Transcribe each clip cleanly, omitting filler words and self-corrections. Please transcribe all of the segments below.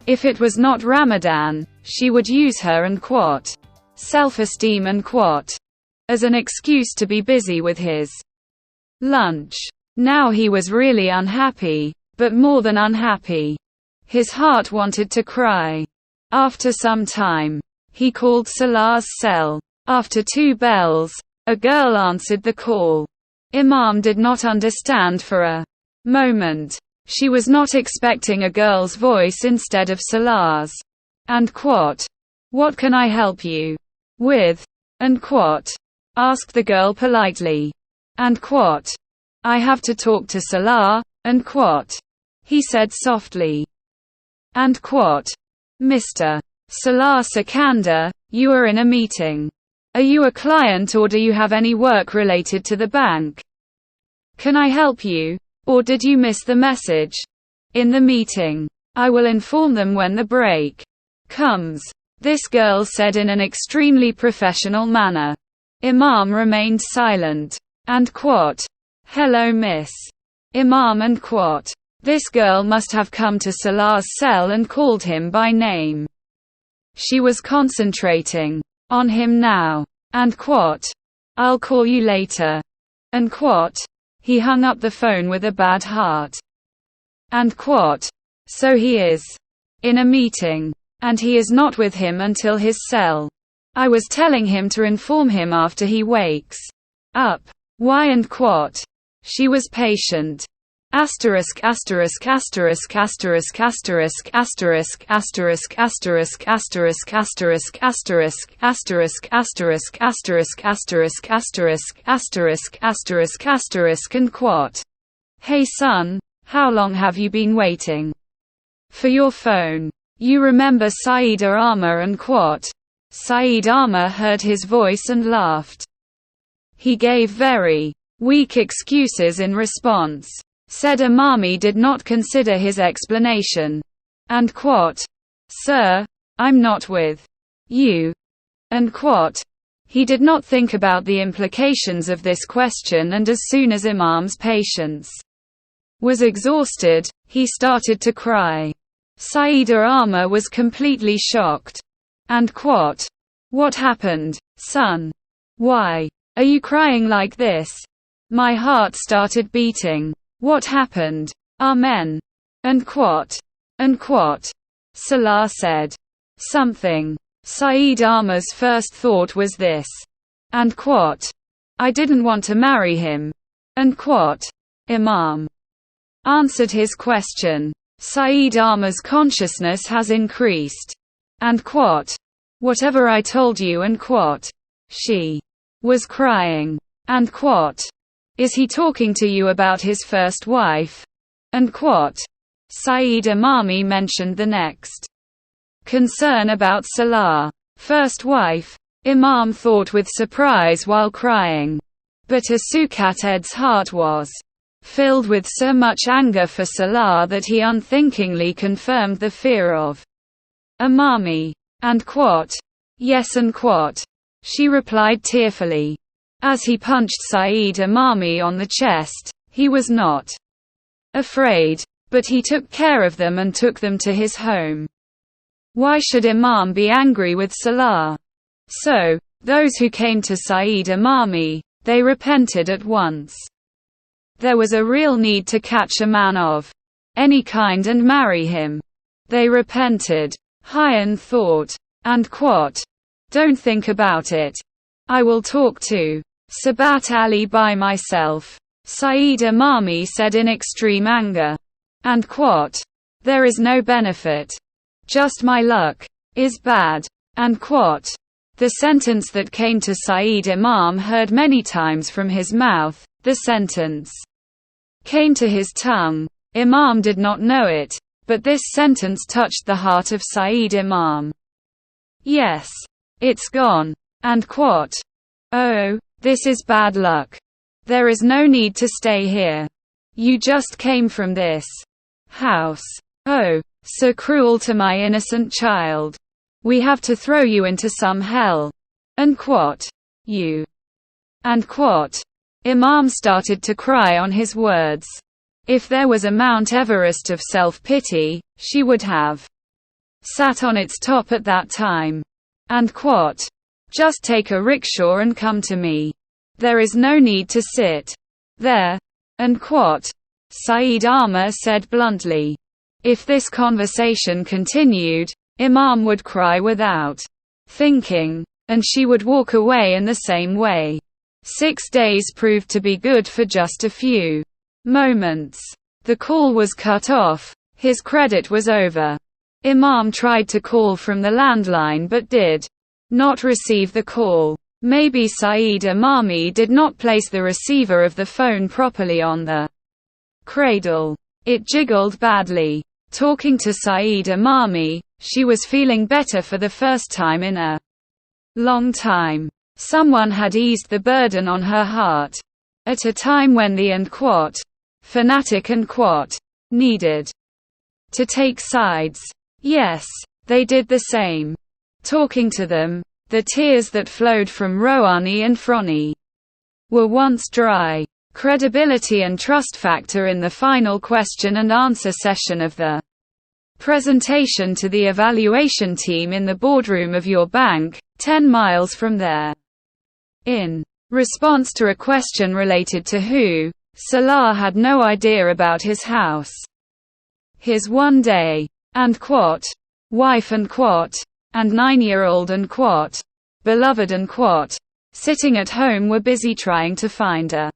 If it was not Ramadan, she would use her and self-esteem and as an excuse to be busy with his lunch. Now he was really unhappy, but more than unhappy. His heart wanted to cry. After some time, he called Salah's cell. After 2 bells, a girl answered the call. Imam did not understand for a moment. She was not expecting a girl's voice instead of Salah's. And what can I help you with? And asked the girl politely. And I have to talk to Salah, and he said softly. And Mr. Salah Sikandar, you are in a meeting. Are you a client or do you have any work related to the bank? Can I help you? Or did you miss the message? In the meeting. I will inform them when the break comes. This girl said in an extremely professional manner. Imam remained silent. And hello miss. Imam and this girl must have come to Salah's cell and called him by name. She was concentrating on him now. And I'll call you later. And he hung up the phone with a bad heart. And so he is in a meeting. And he is not with him until his cell. I was telling him to inform him after he wakes up. Why and she was patient. Asterisk asterisk asterisk asterisk asterisk asterisk asterisk asterisk asterisk asterisk asterisk asterisk asterisk asterisk asterisk asterisk asterisk asterisk asterisk and hey son, how long have you been waiting for your phone? You remember Saeed Ahmad and Saeed Ahmad heard his voice and laughed. He gave very weak excuses in response. Said Imami did not consider his explanation. And sir, I'm not with you. And he did not think about the implications of this question, and as soon as Imam's patience was exhausted, he started to cry. Saeed Ahmad was completely shocked. And what happened, son? Why are you crying like this? My heart started beating. What happened? Amen. And Salah said. Something. Saeed Ahmad's first thought was this. And I didn't want to marry him. And Imam answered his question. Saeed Ahmad's consciousness has increased. And whatever I told you and she was crying. And is he talking to you about his first wife? And Saeed Imami mentioned the next concern about Salah. First wife? Imam thought with surprise while crying. But Asukated's heart was filled with so much anger for Salah that he unthinkingly confirmed the fear of Imami. And yes and she replied tearfully. As he punched Saeed Imami on the chest, he was not afraid, but he took care of them and took them to his home. Why should Imam be angry with Salah? So, those who came to Saeed Imami, they repented at once. There was a real need to catch a man of any kind and marry him. They repented. Hayan thought. And don't think about it. I will talk to Sabat Ali by myself. Saeed Imami said in extreme anger. And there is no benefit. Just my luck is bad. And the sentence that came to Saeed Imam heard many times from his mouth, the sentence came to his tongue. Imam did not know it, but this sentence touched the heart of Saeed Imam. Yes. It's gone. And oh, this is bad luck. There is no need to stay here. You just came from this house. Oh, so cruel to my innocent child. We have to throw you into some hell. And you. And Imam started to cry on his words. If there was a Mount Everest of self-pity, she would have sat on its top at that time. And quote, just take a rickshaw and come to me. There is no need to sit there. And quote, Saeed Ahmad said bluntly. If this conversation continued, Imam would cry without thinking, and she would walk away in the same way. 6 days proved to be good for just a few moments. The call was cut off. His credit was over. Imam tried to call from the landline but did not receive the call. Maybe Saeed Imami did not place the receiver of the phone properly on the cradle. It jiggled badly. Talking to Saeed Imami, she was feeling better for the first time in a long time. Someone had eased the burden on her heart. At a time when the fanatic needed to take sides. Yes, they did the same. Talking to them, the tears that flowed from Rouhani and Froni were once dry. Credibility and trust factor in the final question and answer session of the presentation to the evaluation team in the boardroom of your bank, 10 miles from there. In response to a question related to who, Salah had no idea about his house, his one-day wife and 9-year-old and beloved and sitting at home were busy trying to find a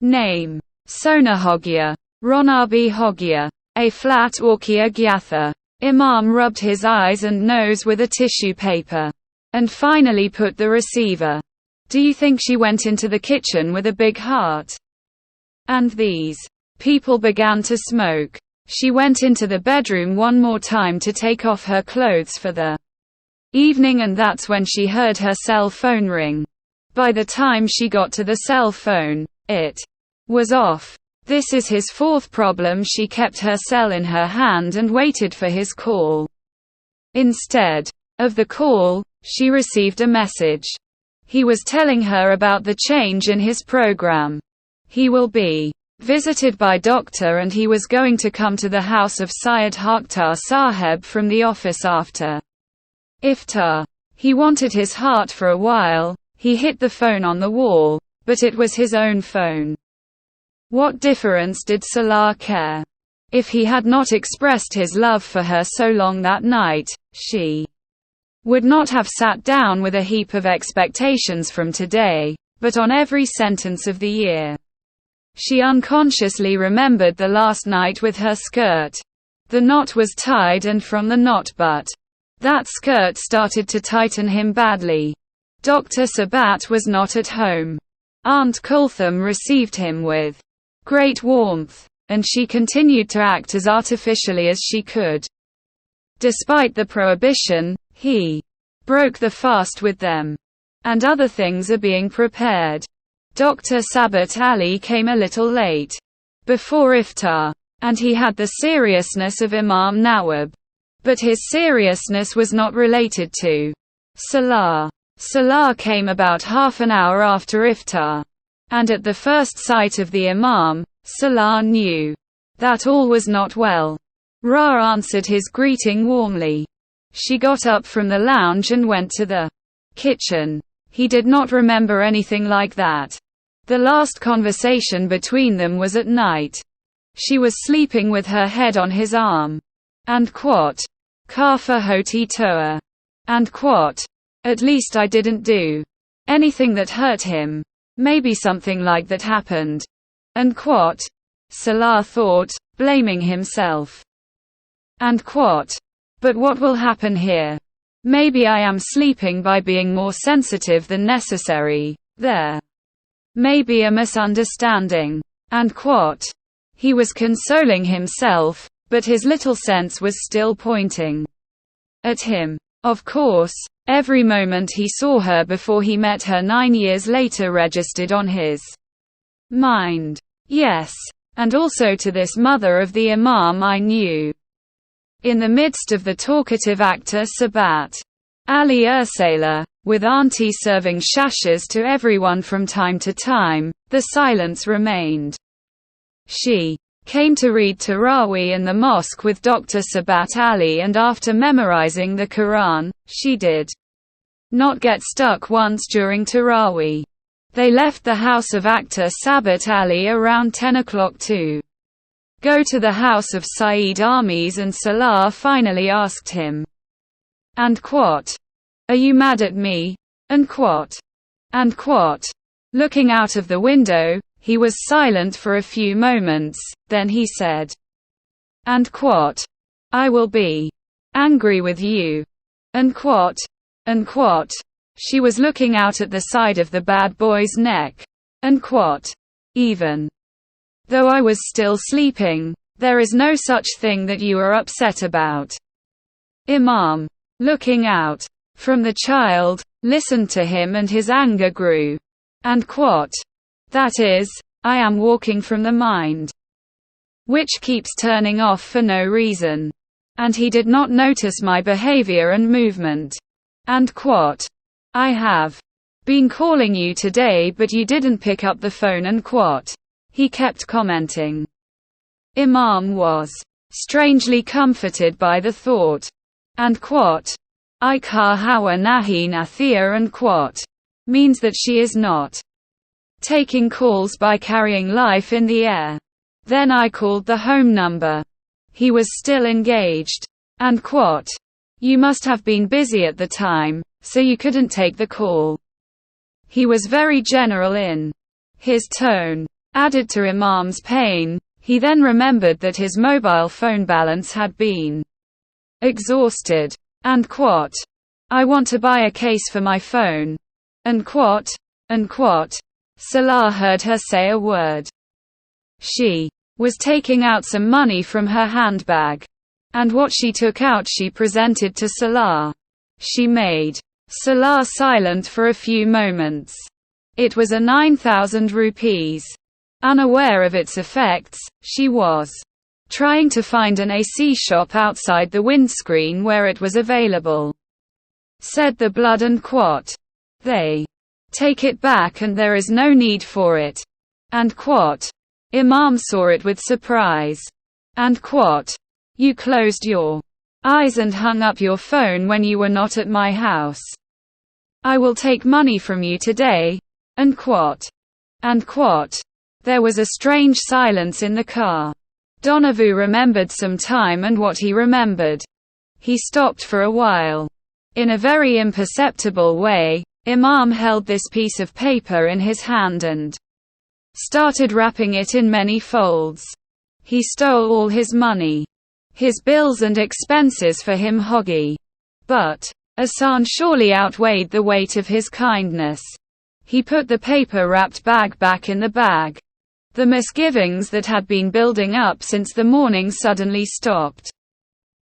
name. Sona Hogya, Ronabi Hogya, a flat Orkia Gyatha. Imam rubbed his eyes and nose with a tissue paper. And finally put the receiver. Do you think she went into the kitchen with a big heart? And these people began to smoke. She went into the bedroom one more time to take off her clothes for the evening, and that's when she heard her cell phone ring. By the time she got to the cell phone, it was off. This is his fourth problem. She kept her cell in her hand and waited for his call. Instead of the call, she received a message. He was telling her about the change in his program. He will be visited by doctor and he was going to come to the house of Syed Hakhtar Saheb from the office after iftar. He wanted his heart for a while. He hit the phone on the wall, but it was his own phone. What difference did Salah care? If he had not expressed his love for her so long that night, she would not have sat down with a heap of expectations from today, but on every sentence of the year. She unconsciously remembered the last night with her skirt. The knot was tied, and from the knot but that skirt started to tighten him badly. Dr. Sabat was not at home. Aunt Kulthum received him with great warmth, and she continued to act as artificially as she could. Despite the prohibition, he broke the fast with them. And other things are being prepared. Dr. Sabat Ali came a little late before iftar, and he had the seriousness of Imam Nawab. But his seriousness was not related to Salah. Salah came about half an hour after iftar. And at the first sight of the Imam, Salah knew that all was not well. Ra answered his greeting warmly. She got up from the lounge and went to the kitchen. He did not remember anything like that. The last conversation between them was at night. She was sleeping with her head on his arm. And Kafa Hoti Toa. And at least I didn't do anything that hurt him. Maybe something like that happened. And Salah thought, blaming himself. And but what will happen here? Maybe I am sleeping by being more sensitive than necessary. There may be a misunderstanding. And he was consoling himself, but his little sense was still pointing at him. Of course, every moment he saw her before he met her 9 years later registered on his mind. Yes. And also to this mother of the Imam I knew. In the midst of the talkative actor Sabat Ali Ursela, with Auntie serving shashas to everyone from time to time, the silence remained. She came to read Tarawih in the mosque with Dr. Sabat Ali, and after memorizing the Quran, she did not get stuck once during Tarawih. They left the house of actor Sabat Ali around 10 o'clock to go to the house of Saeed Ames, and Salah finally asked him, "And quote, are you mad at me?" And quote. Looking out of the window, he was silent for a few moments, then he said, "And quote, I will be angry with you." And quote. She was looking out at the side of the bad boy's neck. And quote. Even though I was still sleeping, there is no such thing that you are upset about. Imam, looking out from the child, listened to him and his anger grew. And quote. That is, I am walking from the mind, which keeps turning off for no reason. And he did not notice my behavior and movement. And quote. I have been calling you today but you didn't pick up the phone. And quote. He kept commenting. Imam was strangely comforted by the thought. And quote. I kar hawa nahi nathia. And quote. Means that she is not taking calls by carrying life in the air. Then I called the home number. He was still engaged. And quote. You must have been busy at the time, so you couldn't take the call. He was very general in his tone. Added to Imam's pain, he then remembered that his mobile phone balance had been exhausted. And quote. I want to buy a case for my phone. And quote. Salah heard her say a word. She was taking out some money from her handbag. And what she took out she presented to Salah. She made Salah silent for a few moments. It was a 9,000 rupees. Unaware of its effects, she was trying to find an AC shop outside the windscreen where it was available. Said the blood. And quote. They take it back and there is no need for it. And quote. Imam saw it with surprise. And quote. You closed your eyes and hung up your phone when you were not at my house. I will take money from you today. And quote. There was a strange silence in the car. Donovan remembered some time and what he remembered. He stopped for a while. In a very imperceptible way, Imam held this piece of paper in his hand and started wrapping it in many folds. He stole all his money, his bills and expenses for him Hoggy. But Ahsan surely outweighed the weight of his kindness. He put the paper-wrapped bag back in the bag. The misgivings that had been building up since the morning suddenly stopped.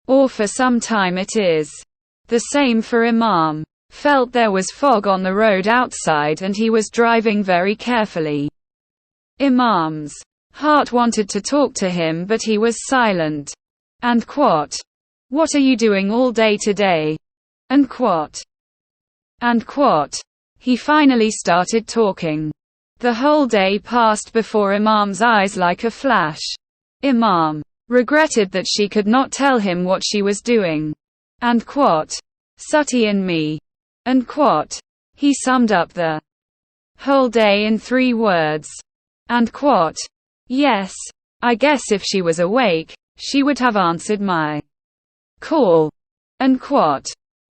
Or for some time it is the same for Imam. Felt there was fog on the road outside and he was driving very carefully. Imam's heart wanted to talk to him but he was silent. And quote. What are you doing all day today? And quote. He finally started talking. The whole day passed before Imam's eyes like a flash. Imam regretted that she could not tell him what she was doing. And quote. Sati and me. And quote. He summed up the whole day in 3 words. And quote. Yes, I guess if she was awake, she would have answered my call. And quote.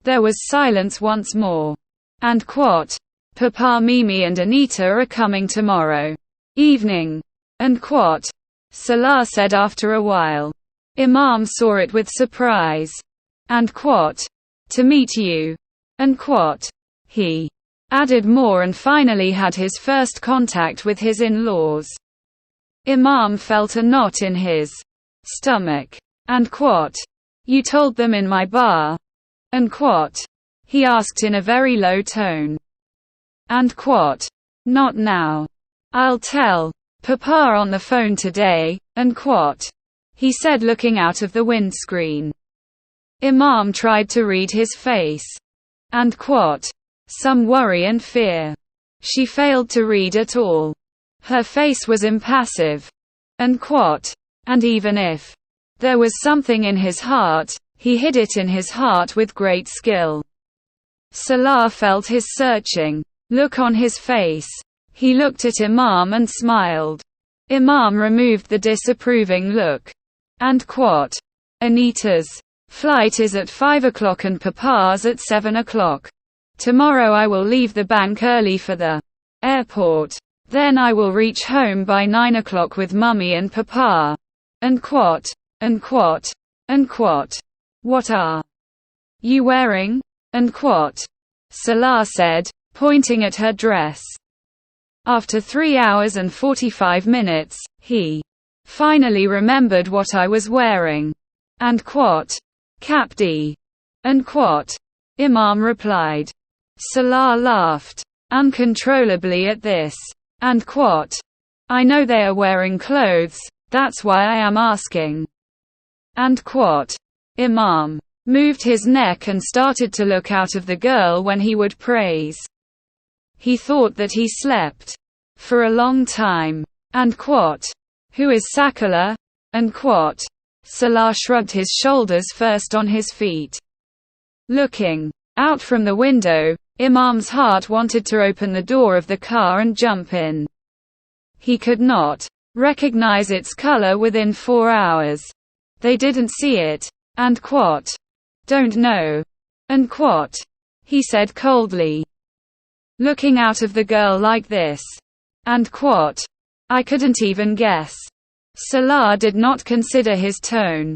There was silence once more. And quote. Papa, Mimi and Anita are coming tomorrow evening. And quote. Salah said after a while. Imam saw it with surprise. And quote. To meet you. And quote. He added more and finally had his first contact with his in-laws. Imam felt a knot in his stomach. And quote. You told them in my bar? And quote. He asked in a very low tone. And quote. Not now. I'll tell Papa on the phone today. And quote. He said looking out of the windscreen. Imam tried to read his face. And quote. Some worry and fear. She failed to read at all. Her face was impassive. And quote. And even if there was something in his heart, he hid it in his heart with great skill. Salah felt his searching look on his face. He looked at Imam and smiled. Imam removed the disapproving look. And quote, Anita's flight is at 5 o'clock and Papa's at 7 o'clock. Tomorrow I will leave the bank early for the airport. Then I will reach home by 9 o'clock with Mummy and Papa. And quote, and quote, and quote. What are you wearing? And quote. Salah said, pointing at her dress. After 3 hours and 45 minutes, he finally remembered what I was wearing. And quote. Capdi. And quote. Imam replied. Salah laughed uncontrollably at this. And quote. I know they are wearing clothes, that's why I am asking. And quote. Imam moved his neck and started to look out of the girl when he would praise. He thought that he slept for a long time. And quote. Who is Sakala? And quote. Salah shrugged his shoulders first on his feet. Looking out from the window, Imam's heart wanted to open the door of the car and jump in. He could not recognize its color within 4 hours. They didn't see it. And quote. Don't know. And quote. He said coldly. Looking out of the girl like this. And quote. I couldn't even guess. Salah did not consider his tone.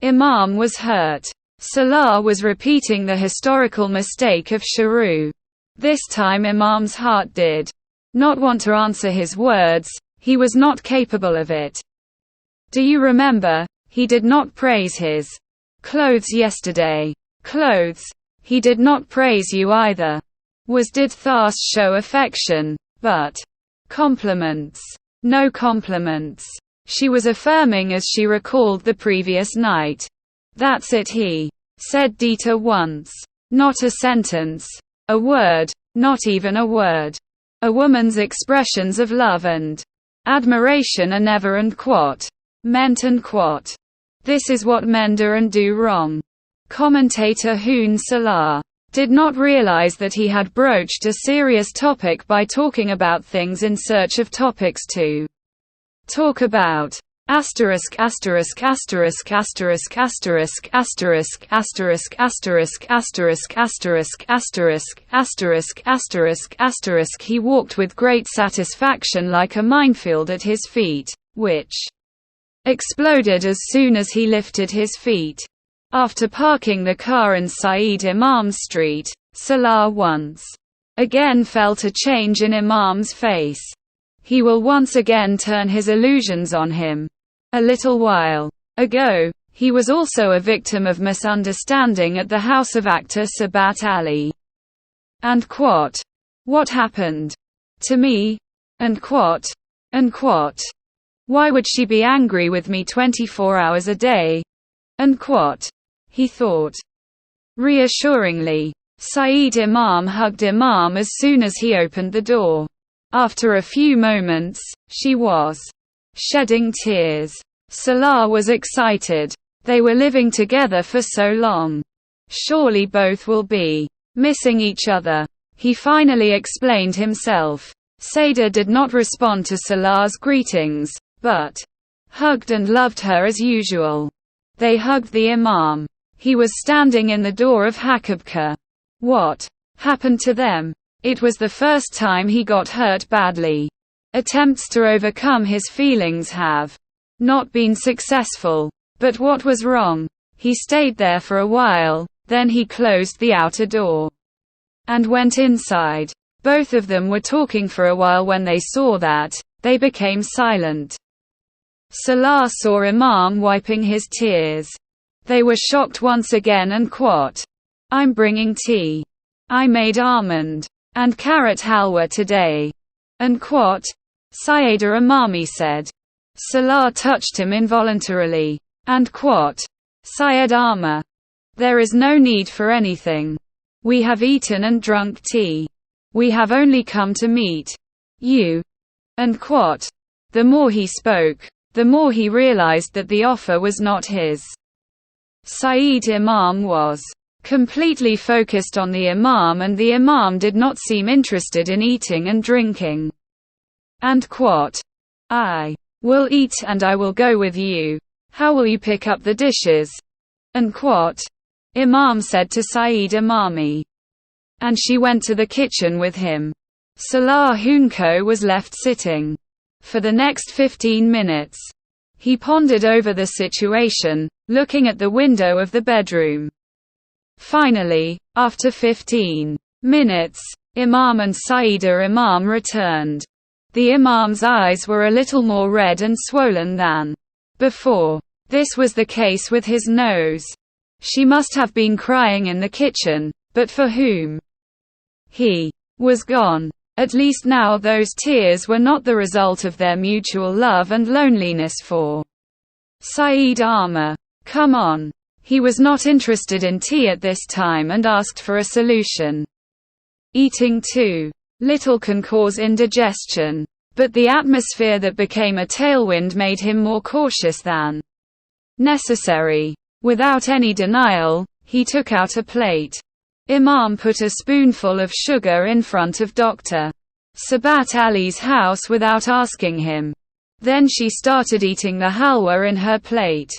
Imam was hurt. Salah was repeating the historical mistake of Sharu. This time Imam's heart did not want to answer his words, he was not capable of it. Do you remember, he did not praise his clothes yesterday. Clothes? He did not praise you either. Did Thas show affection? But compliments. No compliments. She was affirming as she recalled the previous night. That's it, he said Dita once. Not a sentence. A word. Not even a word. A woman's expressions of love and admiration are never and quote. Meant and quote. This is what men do and do wrong. Commentator Hoon Salah did not realize that he had broached a serious topic by talking about things in search of topics to talk about. Asterisk asterisk asterisk asterisk asterisk asterisk asterisk asterisk asterisk asterisk asterisk asterisk asterisk asterisk. He walked with great satisfaction like a minefield at his feet, which exploded as soon as he lifted his feet. After parking the car in Said Imam's street, Salah once again felt a change in Imam's face. He will once again turn his illusions on him. A little while ago, he was also a victim of misunderstanding at the house of actor Sabat Ali. And quote. What happened to me? And quote. And quote. Why would she be angry with me 24 hours a day? And quote. He thought. Reassuringly, Said Imam hugged Imam as soon as he opened the door. After a few moments, she was shedding tears. Salah was excited. They were living together for so long. Surely both will be missing each other. He finally explained himself. Seda did not respond to Salah's greetings, but hugged and loved her as usual. They hugged the Imam. He was standing in the door of Hakabka. What happened to them? It was the first time he got hurt badly. Attempts to overcome his feelings have not been successful. But what was wrong? He stayed there for a while, then he closed the outer door and went inside. Both of them were talking for a while. When they saw that, they became silent. Salah saw Imam wiping his tears. They were shocked once again and quote. I'm bringing tea. I made almond and carrot halwa today. And quote. Sayeda Imami said. Salah touched him involuntarily. And quote. Syed Amma. There is no need for anything. We have eaten and drunk tea. We have only come to meet you. And quote. The more he spoke, the more he realized that the offer was not his. Sayyid Imam was completely focused on the Imam, and the Imam did not seem interested in eating and drinking. And quote, "I will eat and I will go with you. How will you pick up the dishes?" And quote, Imam said to Sayyid Imami. And she went to the kitchen with him. Salah Hunko was left sitting. For the next 15 minutes. He pondered over the situation, looking at the window of the bedroom. Finally, after 15 minutes, Imam and Sayyida Imam returned. The Imam's eyes were a little more red and swollen than before. This was the case with his nose. She must have been crying in the kitchen, but for whom? He was gone. At least now those tears were not the result of their mutual love and loneliness for Sayyid Ahmad. Come on. He was not interested in tea at this time and asked for a solution. Eating too little can cause indigestion. But the atmosphere that became a tailwind made him more cautious than necessary. Without any denial, he took out a plate. Imam put a spoonful of sugar in front of Dr. Sabat Ali's house without asking him. Then she started eating the halwa in her plate.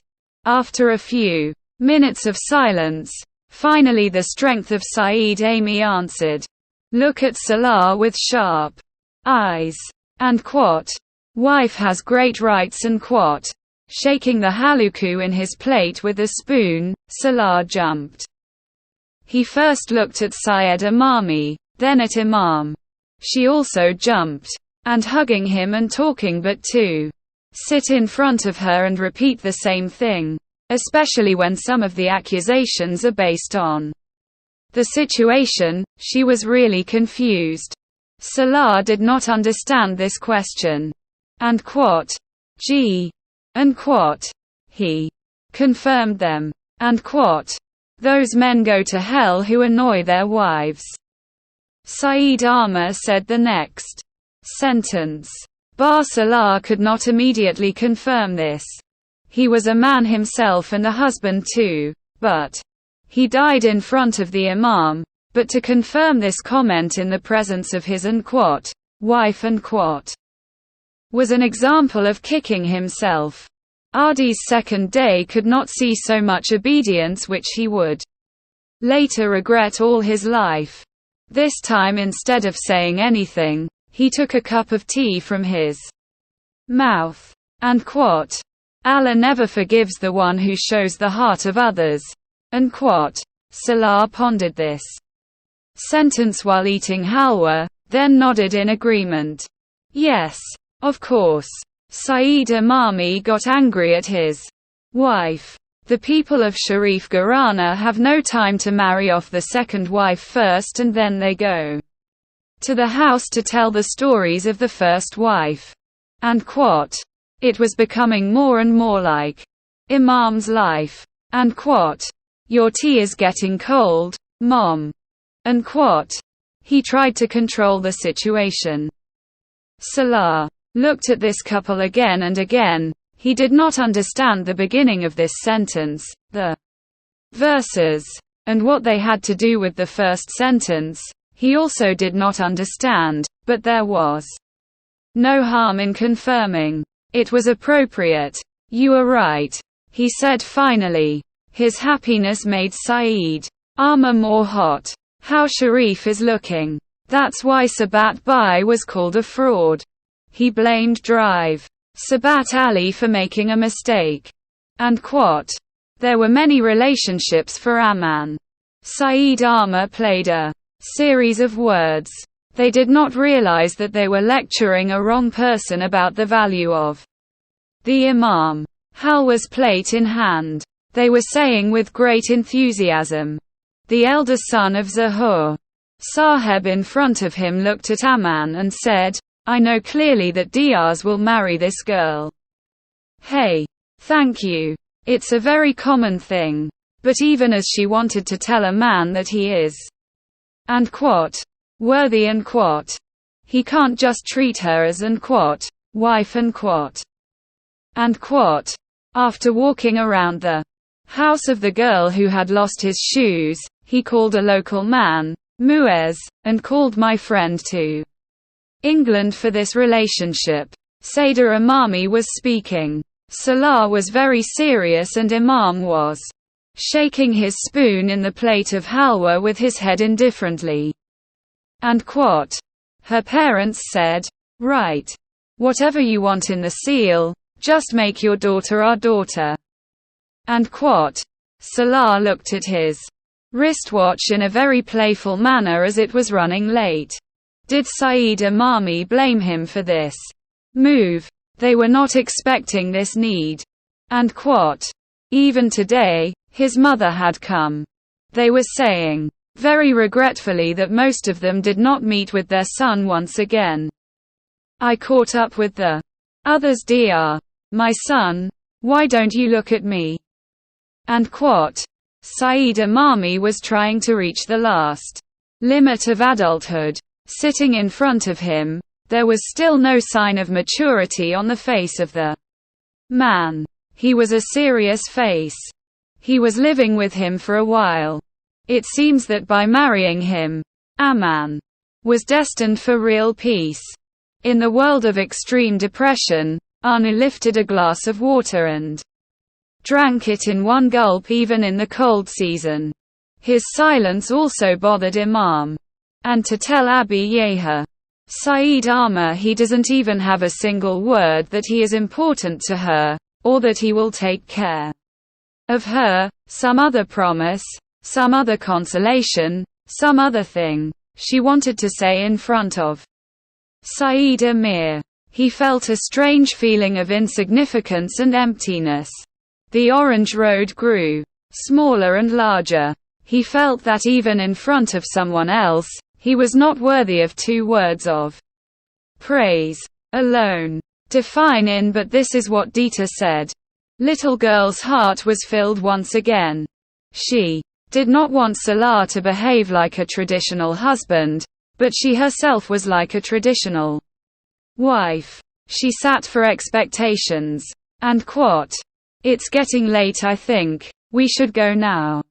After a few minutes of silence, finally the strength of Sayyid Ami answered. Look at Salah with sharp eyes. And quote, wife has great rights and quote. Shaking the haluku in his plate with a spoon, Salah jumped. He first looked at Syed Imami, then at Imam. She also jumped. And hugging him and talking, but to sit in front of her and repeat the same thing. Especially when some of the accusations are based on the situation, she was really confused. Salah did not understand this question. And quote, G. And quote, he confirmed them. And quote, those men go to hell who annoy their wives. Sayyid Ahmad said the next sentence. Salah could not immediately confirm this. He was a man himself and a husband too, but he died in front of the Imam. But to confirm this comment in the presence of his unquote, wife unquote, was an example of kicking himself. Adi's second day could not see so much obedience, which he would later regret all his life. This time, instead of saying anything, he took a cup of tea from his mouth. And quote, Allah never forgives the one who shows the heart of others. And quote, Salah pondered this sentence while eating halwa, then nodded in agreement. Yes, of course. Sayyid Imami got angry at his wife. The people of Sharif Gharana have no time to marry off the second wife first and then they go to the house to tell the stories of the first wife. And quote, it was becoming more and more like Imam's life. And quote, your tea is getting cold, Mom. And quote, he tried to control the situation. Salah looked at this couple again and again. He did not understand the beginning of this sentence, the verses, and what they had to do with the first sentence. He also did not understand, but there was no harm in confirming. It was appropriate. You are right, he said finally. His happiness made Sayyid Ahmad more hot. How Sharif is looking. That's why Sabat Bai was called a fraud. He blamed Drive Sabat Ali for making a mistake. And quote, there were many relationships for Aman. Sayyid Ahmad played a series of words. They did not realize that they were lecturing a wrong person about the value of the Imam. Halwa's plate in hand. They were saying with great enthusiasm. The elder son of Zahur Saheb in front of him looked at Aman and said, I know clearly that Diaz will marry this girl. Hey. Thank you. It's a very common thing. But even as she wanted to tell a man that he is and quote, worthy and quote, he can't just treat her as and quote, wife and quote. And quote, after walking around the house of the girl who had lost his shoes, he called a local man, Muez, and called my friend to England for this relationship. Saider Imami was speaking. Salah was very serious and Imam was shaking his spoon in the plate of halwa with his head indifferently. And quote, her parents said, right. Whatever you want in the seal, just make your daughter our daughter. And quote, Salah looked at his wristwatch in a very playful manner as it was running late. Did Said Imami blame him for this move? They were not expecting this need. And quote, even today, his mother had come. They were saying, very regretfully, that most of them did not meet with their son once again. I caught up with the others. Dr. My son, why don't you look at me? And quote, Said Imami was trying to reach the last limit of adulthood. Sitting in front of him, there was still no sign of maturity on the face of the man. He was a serious face. He was living with him for a while. It seems that by marrying him, Aman was destined for real peace. In the world of extreme depression, Anu lifted a glass of water and drank it in one gulp even in the cold season. His silence also bothered Imam. And to tell Abi Yeha, Said Arma, he doesn't even have a single word that he is important to her, or that he will take care of her, some other promise, some other consolation, some other thing she wanted to say in front of Said Amir. He felt a strange feeling of insignificance and emptiness. The orange road grew smaller and larger. He felt that even in front of someone else, he was not worthy of 2 words of praise alone. Define in, but this is what Dita said. Little girl's heart was filled once again. She did not want Salah to behave like a traditional husband, but she herself was like a traditional wife. She sat for expectations. And quote, it's getting late, I think we should go now.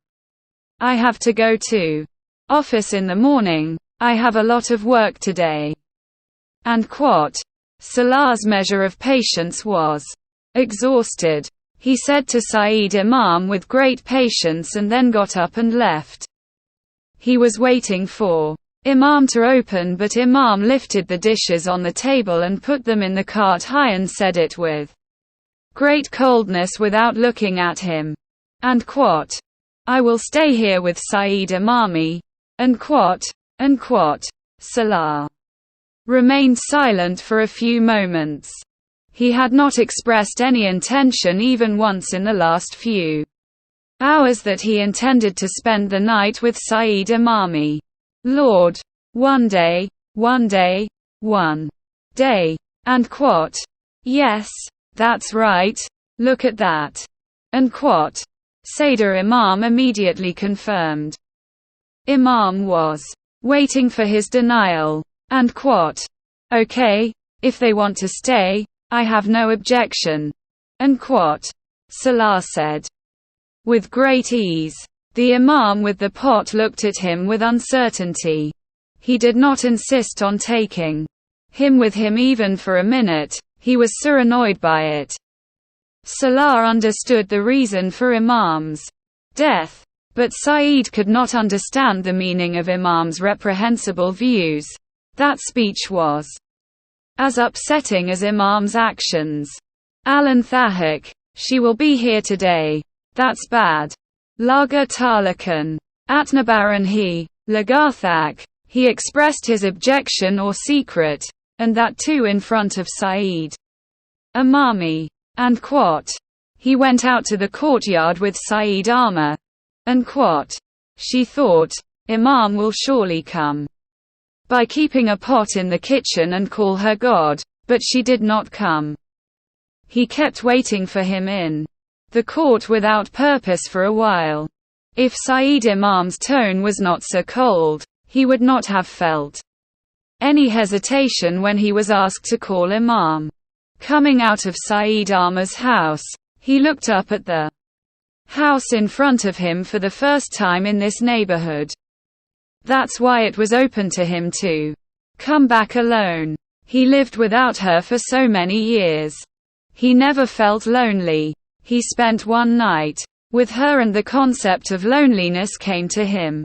I have to go to office in the morning. I have a lot of work today. And quote, Salah's measure of patience was exhausted. He said to Said Imam with great patience and then got up and left. He was waiting for Imam to open, but Imam lifted the dishes on the table and put them in the cart high and said it with great coldness without looking at him. And quote, I will stay here with Said Imami. And quote, Salah remained silent for a few moments. He had not expressed any intention even once in the last few hours that he intended to spend the night with Said Imami. Lord, one day, and quote, yes, that's right, look at that, and quote, Saider Imam immediately confirmed. Imam was waiting for his denial. And quote, okay, if they want to stay, I have no objection. And quote, Salah said. With great ease. The Imam with the pot looked at him with uncertainty. He did not insist on taking him with him even for a minute. He was so annoyed by it. Salah understood the reason for Imam's death. But Said could not understand the meaning of Imam's reprehensible views. That speech was as upsetting as Imam's actions. Alan Thahak, she will be here today. That's bad. Laga Talakan. Atnabaran he, Lagarthak. He expressed his objection or secret, and that too in front of Said Imami. And quote, he went out to the courtyard with Said Arma. And quote, she thought, Imam will surely come by keeping a pot in the kitchen and call her God, but she did not come. He kept waiting for him in the court without purpose for a while. If Said Imam's tone was not so cold, he would not have felt any hesitation when he was asked to call Imam. Coming out of Saeed Ahmed's house, he looked up at the house in front of him for the first time in this neighborhood. That's why it was open to him to come back alone. He lived without her for so many years. He never felt lonely. He spent one night with her and the concept of loneliness came to him.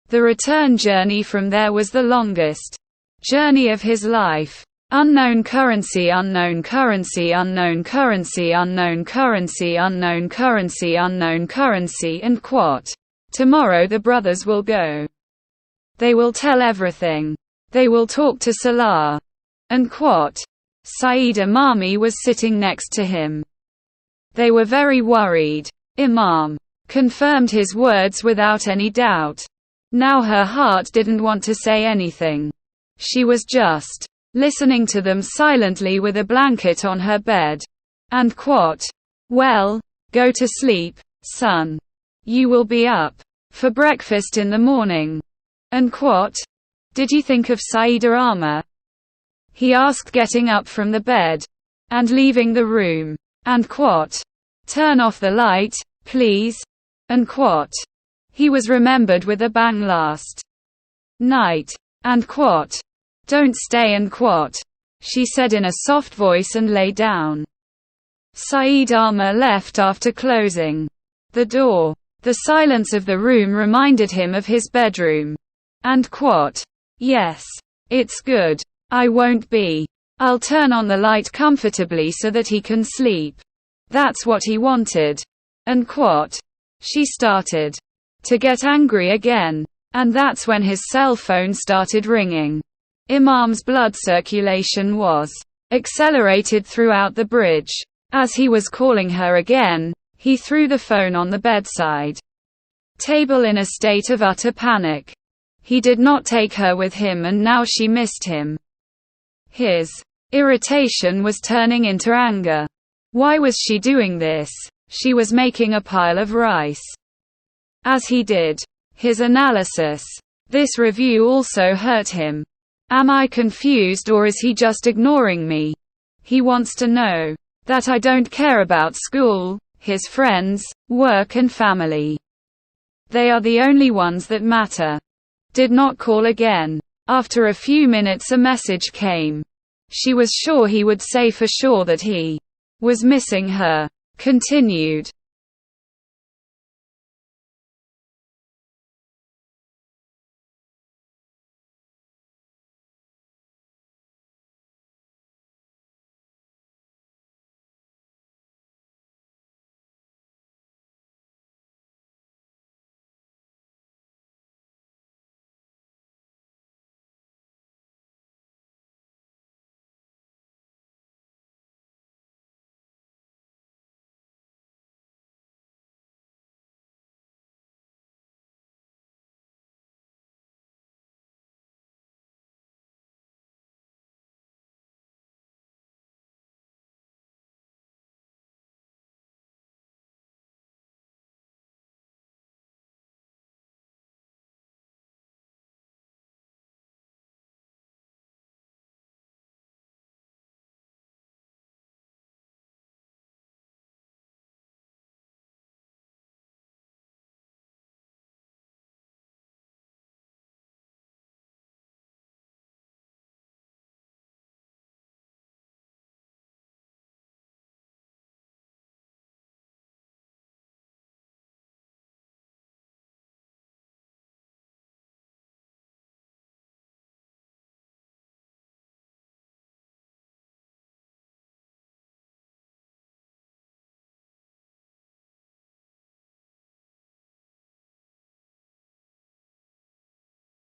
The return journey from there was the longest journey of his life. Unknown currency, unknown currency, unknown currency, unknown currency, unknown currency, unknown currency, and quote. Tomorrow the brothers will go. They will tell everything. They will talk to Salah. And quote. Saeed Imami was sitting next to him. They were very worried. Imam confirmed his words without any doubt. Now her heart didn't want to say anything. She was just listening to them silently with a blanket on her bed. And quote. Well, go to sleep, son. You will be up for breakfast in the morning. And quote. Did you think of Saeed Ahmed? He asked, getting up from the bed and leaving the room. And quote. Turn off the light, please. And quote. He was remembered with a bang last night. And quote. Don't stay, and quote. She said in a soft voice and lay down. Saeed Ahmed left after closing the door. The silence of the room reminded him of his bedroom. And quote. Yes. It's good. I won't be. I'll turn on the light comfortably so that he can sleep. That's what he wanted. And quote. She started to get angry again. And that's when his cell phone started ringing. Imam's blood circulation was accelerated throughout the bridge. As he was calling her again, he threw the phone on the bedside table in a state of utter panic. He did not take her with him, and now she missed him. His irritation was turning into anger. Why was she doing this? She was making a pile of rice. As he did his analysis, this review also hurt him. Am I confused, or is he just ignoring me? He wants to know that I don't care about school, his friends, work and family. They are the only ones that matter. Did not call again. After a few minutes a message came. She was sure he would say for sure that he was missing her. Continued.